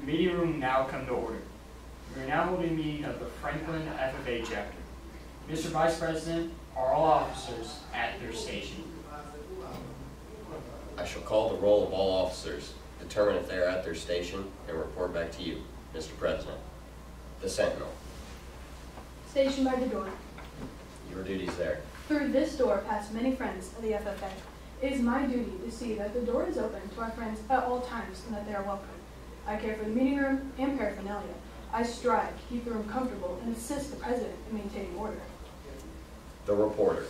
meeting room will now come to order. We are now holding a meeting of the Franklin FFA chapter. Mr. Vice President, are all officers at their station? I shall call the roll of all officers, determine if they are at their station, and report back to you, Mr. President. The Sentinel. Stationed by the door. Your duties there. Through this door pass many friends of the FFA. It is my duty to see that the door is open to our friends at all times and that they are welcome. I care for the meeting room and paraphernalia. I strive to keep the room comfortable and assist the President in maintaining order. The Reporter.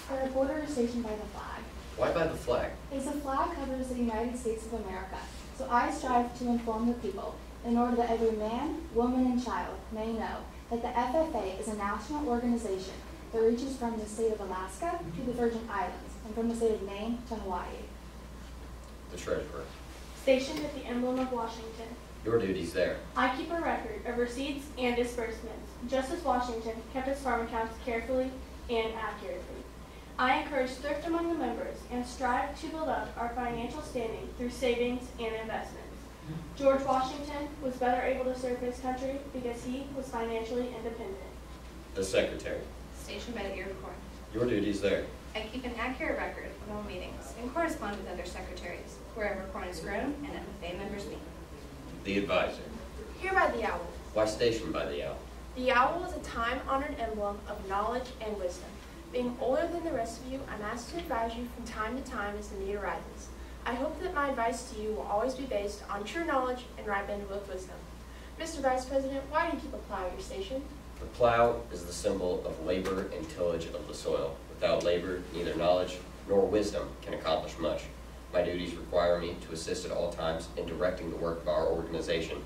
The reporter is stationed by the flag. Why by the flag? As the flag covers the United States of America, so I strive to inform the people in order that every man, woman, and child may know that the FFA is a national organization that reaches from the state of Alaska to the Virgin Islands and from the state of Maine to Hawaii. The Treasurer. Stationed at the emblem of Washington. Your duties there. I keep a record of receipts and disbursements, just as Washington kept his farm accounts carefully and accurately. I encourage thrift among the members and strive to build up our financial standing through savings and investments. George Washington was better able to serve his country because he was financially independent. The Secretary. Stationed by the airport. Your duties there. I keep an accurate record of all meetings and correspond with other secretaries wherever corn is grown and FFA members meet. The Advisor. Here by the owl. Why stationed by the owl? The owl is a time-honored emblem of knowledge and wisdom. Being older than the rest of you, I'm asked to advise you from time to time as the need arises. I hope that my advice to you will always be based on true knowledge and ripened with wisdom. Mr. Vice President, why do you keep a plow at your station? The plow is the symbol of labor and tillage of the soil. Without labor, neither knowledge nor wisdom can accomplish much. My duties require me to assist at all times in directing the work of our organization.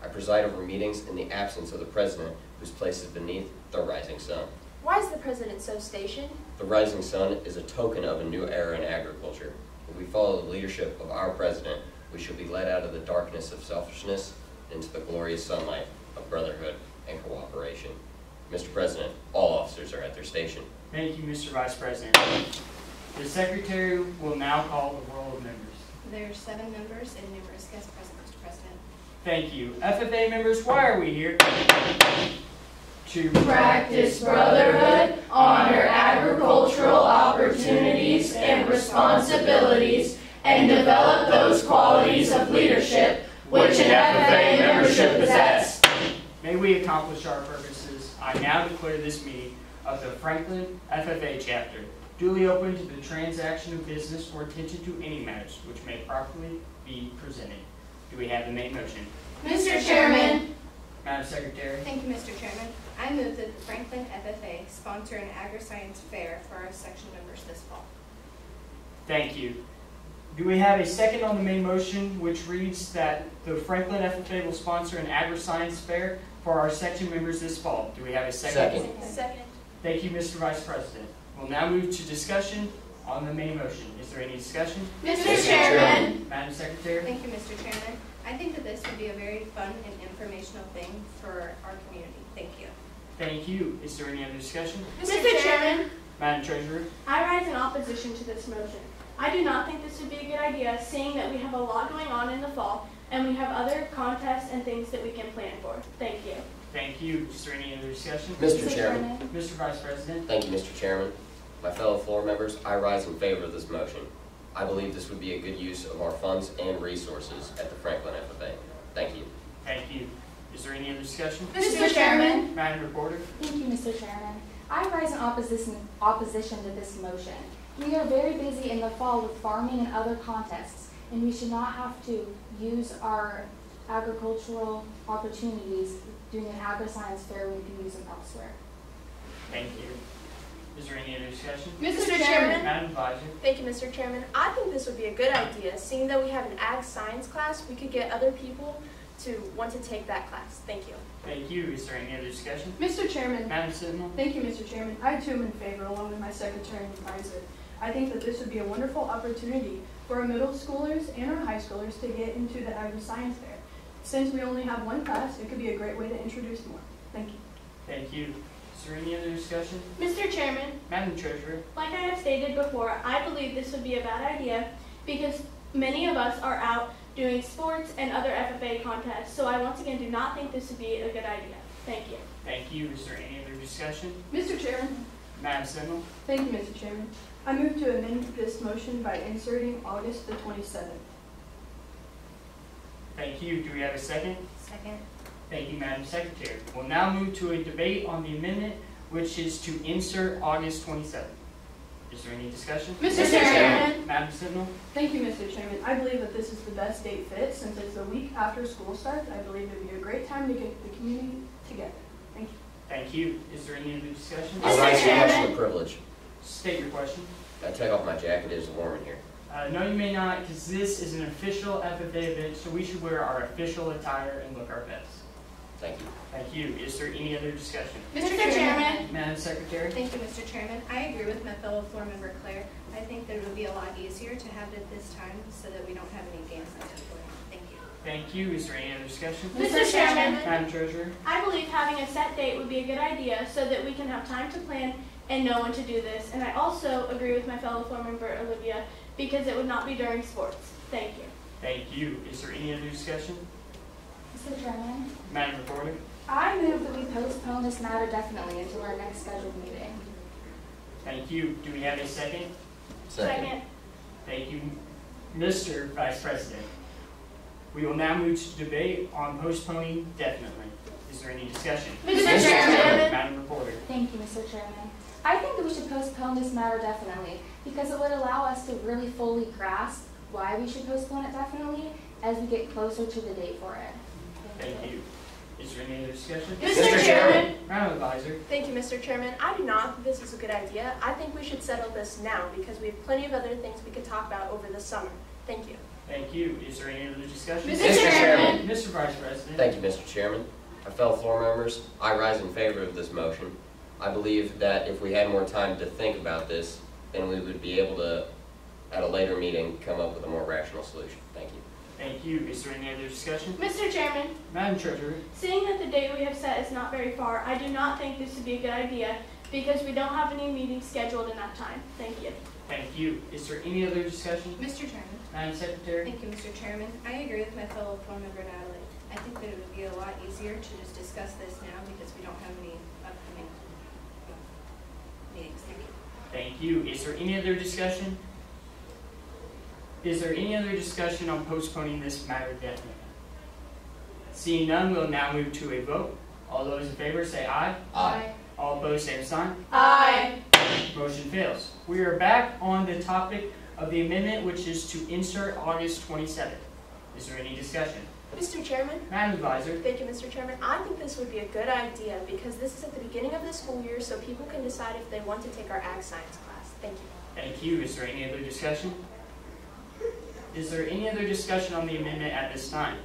I preside over meetings in the absence of the President, whose place is beneath the rising sun. Why is the President so stationed? The rising sun is a token of a new era in agriculture. If we follow the leadership of our President, we shall be led out of the darkness of selfishness into the glorious sunlight of brotherhood and cooperation. Mr. President, all officers are at their station. Thank you, Mr. Vice President. The Secretary will now call the roll of members. There are 7 members and numerous guests present, Mr. President. Thank you. FFA members, why are we here? To practice brotherhood, honor agricultural opportunities and responsibilities, and develop those qualities of leadership which an FFA membership possess. May we accomplish our purposes, I now declare this meeting of the Franklin FFA chapter duly open to the transaction of business or attention to any matters which may properly be presented. Do we have the main motion? Mr. Chairman. Madam Secretary. Thank you, Mr. Chairman. I move that the Franklin FFA sponsor an agri-science fair for our section members this fall. Thank you. Do we have a second on the main motion, which reads that the Franklin FFA will sponsor an agri-science fair for our section members this fall? Do we have a second? Second. Thank you, Mr. Vice President. We'll now move to discussion on the main motion. Is there any discussion? Mr. Chairman. Madam Secretary. Thank you, Mr. Chairman. I think that this would be a very fun and informational thing for our community. Thank you. Thank you. Is there any other discussion? Mr. Chairman. Madam Treasurer. I rise in opposition to this motion. I do not think this would be a good idea, seeing that we have a lot going on in the fall, and we have other contests and things that we can plan for. Thank you. Thank you. Is there any other discussion? Mr. Chairman. Mr. Vice President. Thank you, Mr. Chairman. My fellow floor members, I rise in favor of this motion. I believe this would be a good use of our funds and resources at the Franklin FFA. Thank you. Thank you. Is there any other discussion? Mr. Chairman. Madam Reporter. Thank you, Mr. Chairman. I rise in opposition to this motion. We are very busy in the fall with farming and other contests, and we should not have to use our agricultural opportunities doing an agri-science fair when we can use them elsewhere. Thank you. Is there any other discussion? Mr. Chairman. Madam Advisor. Thank you, Mr. Chairman. I think this would be a good idea. Seeing that we have an ag science class, we could get other people to want to take that class. Thank you. Thank you. Is there any other discussion? Mr. Chairman. Madam Sentinel. Thank you, Mr. Chairman. I too am in favor, along with my secretary and advisor. I think that this would be a wonderful opportunity for our middle schoolers and our high schoolers to get into the agri-science fair. Since we only have one class, it could be a great way to introduce more. Thank you. Thank you. Is there any other discussion? Mr. Chairman, Madam Treasurer. like I have stated before, I believe this would be a bad idea because many of us are out doing sports and other FFA contests, so I once again do not think this would be a good idea. Thank you. Thank you. Is there any other discussion? Mr. Chairman. Madam Sentinel? Thank you, Mr. Chairman. I move to amend this motion by inserting August the 27th. Thank you. Do we have a second? Second. Thank you, Madam Secretary. We'll now move to a debate on the amendment, which is to insert August 27th. Is there any discussion? Mr. Chairman. Madam Sentinel? Thank you, Mr. Chairman. I believe that this is the best date fit since it's the week after school starts. I believe it would be a great time to get the community together. Thank you. Thank you. Is there any other discussion? I rise to much the privilege. State your question. I take off my jacket, it is warm in here. No, you may not, because this is an official FFA event, so we should wear our official attire and look our best. Thank you. Thank you. Is there any other discussion? Mr. Chairman. Madam Secretary? Thank you, Mr. Chairman. I agree with my fellow floor member Claire. I think that it would be a lot easier to have it this time so that we don't have any games on the floor. Thank you. Thank you. Is there any other discussion? Mr. Chairman. Madam Treasurer? I believe having a set date would be a good idea so that we can have time to plan and know when to do this. And I also agree with my fellow floor member Olivia because it would not be during sports. Thank you. Thank you. Is there any other discussion? Mr. Chairman, Madam Reporter? I move that we postpone this matter definitely until our next scheduled meeting. Thank you. Do we have a second? Second. Thank you, Mr. Vice President. We will now move to debate on postponing definitely. Is there any discussion? Mr. Chairman. Madam Reporter? Thank you, Mr. Chairman. I think that we should postpone this matter definitely because it would allow us to really fully grasp why we should postpone it definitely as we get closer to the date for it. Thank you. Is there any other discussion? Mr. Chairman. Madam Advisor? Thank you, Mr. Chairman. I do not think this is a good idea. I think we should settle this now because we have plenty of other things we could talk about over the summer. Thank you. Thank you. Is there any other discussion? Mr. Chairman. Mr. Vice President? Thank you, Mr. Chairman. My fellow floor members, I rise in favor of this motion. I believe that if we had more time to think about this, then we would be able to, at a later meeting, come up with a more rational solution. Thank you. Thank you. Is there any other discussion? Mr. Chairman, Madam Treasurer? seeing that the date we have set is not very far, I do not think this would be a good idea because we don't have any meetings scheduled in that time. Thank you. Thank you. Is there any other discussion? Mr. Chairman. Madam Secretary? Thank you, Mr. Chairman. I agree with my fellow floor member Natalie. I think that it would be a lot easier to just discuss this now because we don't have any upcoming meetings. Thank you. Thank you. Is there any other discussion? Is there any other discussion on postponing this matter definitely? Seeing none, we'll now move to a vote. All those in favor say aye. Aye. All opposed, same sign. Aye. Motion fails. We are back on the topic of the amendment, which is to insert August 27th. Is there any discussion? Mr. Chairman. Madam Advisor? Thank you, Mr. Chairman. I think this would be a good idea because this is at the beginning of the school year so people can decide if they want to take our ag science class. Thank you. Thank you. Is there any other discussion? Is there any other discussion on the amendment at this time?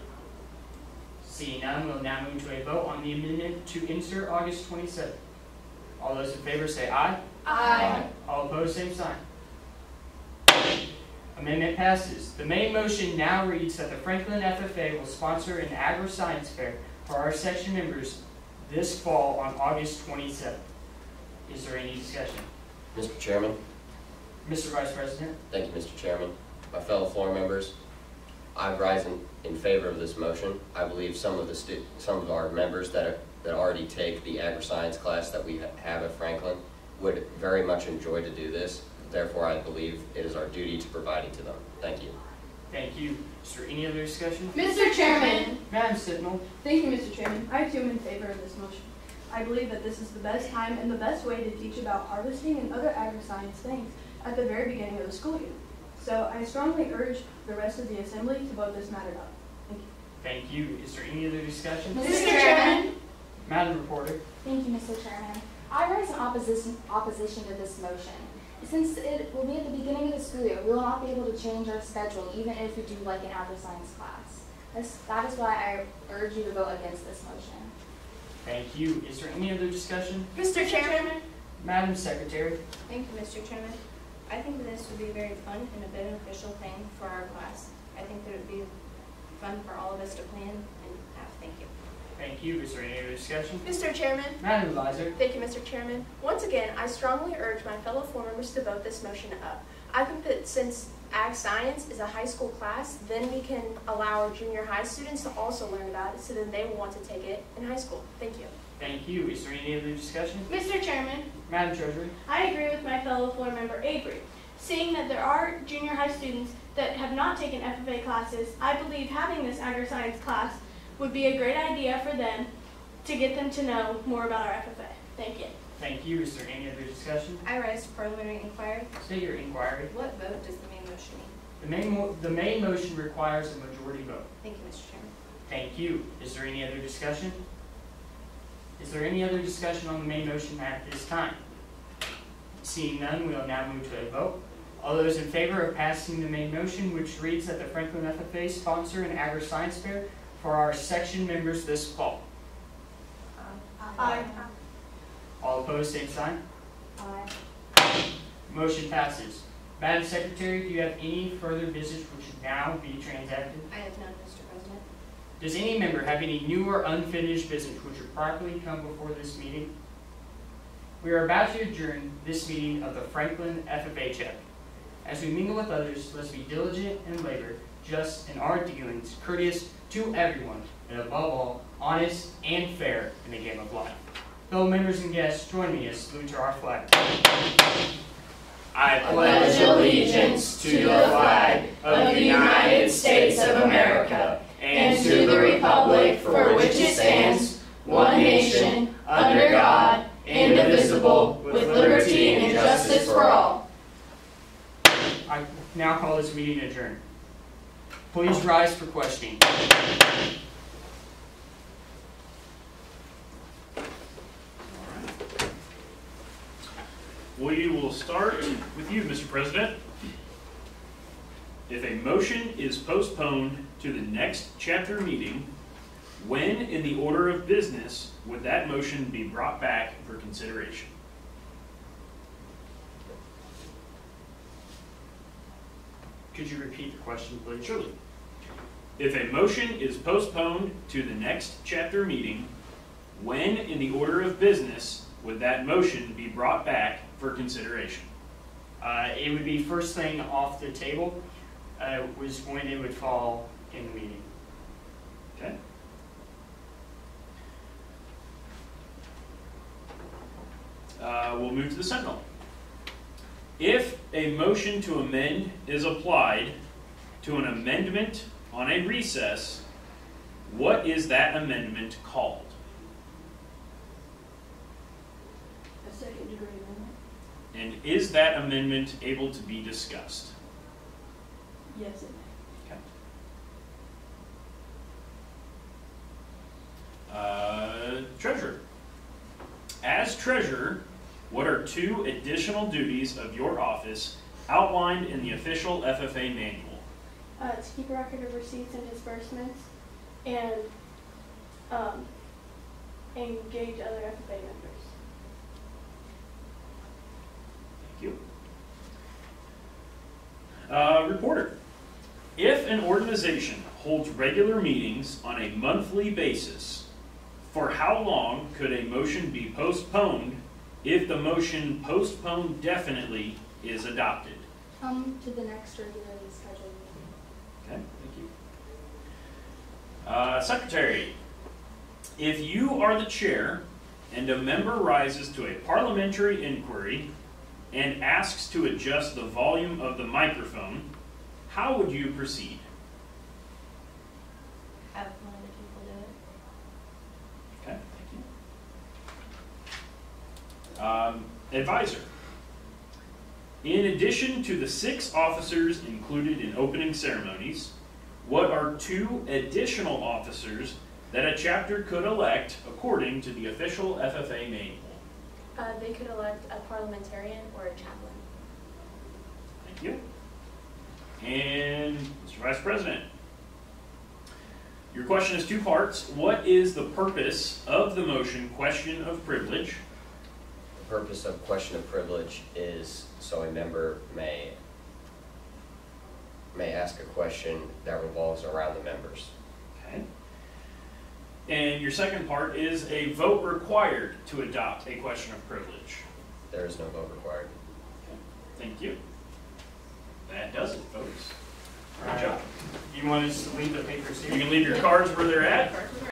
Seeing none, we'll now move to a vote on the amendment to insert August 27th. All those in favor say aye. Aye. All opposed, same sign. Amendment passes. The main motion now reads that the Franklin FFA will sponsor an agri-science fair for our section members this fall on August 27th. Is there any discussion? Mr. Chairman. Mr. Vice President? Thank you, Mr. Chairman. My fellow floor members, I rise in favor of this motion. I believe some of our members that already take the agri-science class that we have at Franklin would very much enjoy to do this. Therefore, I believe it is our duty to provide it to them. Thank you. Thank you. Is there any other discussion? Mr. Chairman. Madam Sentinel? Thank you, Mr. Chairman. I too am in favor of this motion. I believe that this is the best time and the best way to teach about harvesting and other agri-science things at the very beginning of the school year. So I strongly urge the rest of the assembly to vote this matter up. Thank you. Thank you. Is there any other discussion? Mr. Chairman. Madam Reporter? Thank you, Mr. Chairman. I rise in opposition to this motion. Since it will be at the beginning of the school year, we will not be able to change our schedule even if we do like an agri-science class. That is why I urge you to vote against this motion. Thank you. Is there any other discussion? Mr. Chairman. Madam Secretary? Thank you, Mr. Chairman. I think that this would be a very fun and a beneficial thing for our class. I think that it would be fun for all of us to plan and have. Thank you. Thank you. Is there any other discussion? Mr. Chairman. Madam Advisor? Thank you, Mr. Chairman. Once again, I strongly urge my fellow floor members to vote this motion up. I think that since Ag Science is a high school class, then we can allow our junior high students to also learn about it, so then they will want to take it in high school. Thank you. Thank you. Is there any other discussion? Mr. Chairman, Madam Treasurer? I agree with my fellow floor member Avery. Seeing that there are junior high students that have not taken FFA classes, I believe having this agri-science class would be a great idea for them to get them to know more about our FFA. Thank you. Thank you. Is there any other discussion? I rise to parliamentary inquiry. State your inquiry. What vote does the main motion need? The main motion requires a majority vote. Thank you, Mr. Chairman. Thank you. Is there any other discussion? Is there any other discussion on the main motion at this time? Seeing none, we will now move to a vote. All those in favor of passing the main motion, which reads that the Franklin FFA sponsor an agri-science fair for our section members this fall? Aye. All opposed, same sign. Aye. Motion passes. Madam Secretary, do you have any further business which should now be transacted? I have none, Mr. President. Does any member have any new or unfinished business which would properly come before this meeting? We are about to adjourn this meeting of the Franklin FFA chapter. As we mingle with others, let's be diligent and labor, just in our dealings, courteous to everyone, and above all, honest and fair in the game of life. Fellow members and guests, join me as salute to our flag. I pledge allegiance to the flag of the United States of America and to the republic for which it stands, one nation, under God, indivisible, with liberty and justice for all. I now call this meeting adjourned. Please rise for questioning. We will start with you, Mr. President. If a motion is postponed to the next chapter meeting, when in the order of business would that motion be brought back for consideration? Could you repeat the question, please? Surely. If a motion is postponed to the next chapter meeting, when in the order of business would that motion be brought back for consideration? It would be first thing off the table, was when it would fall in the meeting. Okay. We'll move to the Sentinel. If a motion to amend is applied to an amendment on a recess, what is that amendment called? A second degree amendment? And is that amendment able to be discussed? Yes, it may. Okay. Treasurer. As treasurer, what are 2 additional duties of your office outlined in the official FFA manual? To keep a record of receipts and disbursements and engage other FFA members. Thank you. Reporter. If an organization holds regular meetings on a monthly basis, for how long could a motion be postponed if the motion postponed definitely is adopted? To the next regularly scheduled meeting. Okay, thank you. Secretary, if you are the chair and a member rises to a parliamentary inquiry and asks to adjust the volume of the microphone, how would you proceed? Have one of the people do it. Okay, thank you. Advisor. In addition to the 6 officers included in opening ceremonies, what are 2 additional officers that a chapter could elect according to the official FFA manual? They could elect a parliamentarian or a chaplain. Thank you. And Mr. Vice President, your question is 2 parts. What is the purpose of the motion question of privilege? The purpose of question of privilege is so a member may ask a question that revolves around the members. Okay. And your second part is a vote required to adopt a question of privilege. There is no vote required. Okay. Thank you. you want us to leave the papers here? You can leave your cards where they're at.